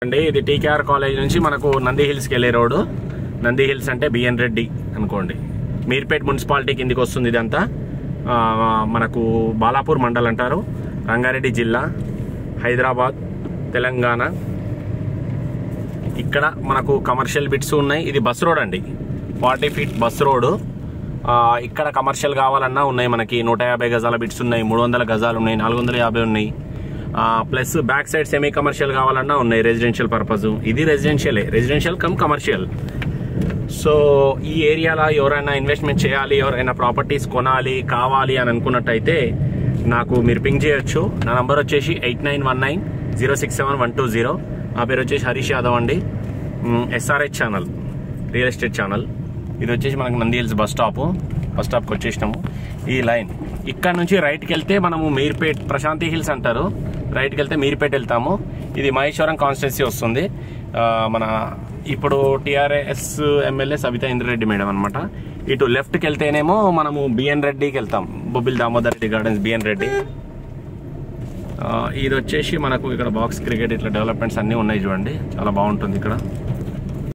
అండి ఇది TKR college నుంచి మనకు నంది హిల్స్కి వెళ్ళే రోడ్డు. నంది హిల్స్ అంటే బిఎన్ రెడ్డి అనుకోండి. మీర్పేట్ మున్సిపాలిటీ కిందికి వస్తుంది. ఇదంతా మనకు బాలాపూర్ మండల్ అంటారు. రంగారెడ్డి జిల్లా, హైదరాబాద్, తెలంగాణ. ఇక్కడ మనకు కమర్షియల్ బిట్స్ ఉన్నాయి. ఇది బస్ రోడ్ అండి, 40 ఫీట్ బస్ రోడ్. ఇక్కడ కమర్షియల్ కావాలన్నా ఉన్నాయి. మనకి 150 గజాల బిట్స్ ఉన్నాయి, 300 గజాలు ఉన్నాయి, 450 ఉన్నాయి. Plus back side semi commercial కావాలన్నా ఉన్నాయి, రెసిడెన్షియల్ పర్పస్. ఇది రెసిడెన్షియల్ కమ్ కమర్షియల్. సో ఈ ఏరియాలో ఎవరైనా ఇన్వెస్ట్మెంట్ చేయాలి, ఎవరైనా ప్రాపర్టీస్ కొనాలి కావాలి అని అనుకున్నట్టయితే నాకు మీరు పింగ్ చేయొచ్చు. నా నంబర్ వచ్చేసి 8919067120. నా పేరు వచ్చేసి హరీష్ యాదవ్ అండి. SRH channel, real estate channel. ఇది వచ్చేసి మనకు నంది హిల్స్ బస్ స్టాప్కి వచ్చేసినాము. ఈ లైన్ ఇక్కడ నుంచి రైట్కి వెళ్తే మనము మీర్పేట్, ప్రశాంతి హిల్స్ అంటారు. రైట్కి వెళ్తే మీర్పేట్ వెళ్తాము. ఇది మహేశ్వరం కాన్స్టిట్యున్సీ వస్తుంది. మన ఇప్పుడు TRS MLA Sabitha Indra Reddy madam అనమాట. ఇటు లెఫ్ట్కి వెళ్తేనేమో మనము బిఎన్ రెడ్డికి వెళ్తాం, బొబ్బిల్ దామోదర్ రెడ్డి గార్డెన్స్, బిఎన్ రెడ్డి. ఇది వచ్చేసి మనకు ఇక్కడ బాక్స్ క్రికెట్ ఇట్లా డెవలప్మెంట్స్ అన్నీ ఉన్నాయి చూడండి, చాలా బాగుంటుంది ఇక్కడ.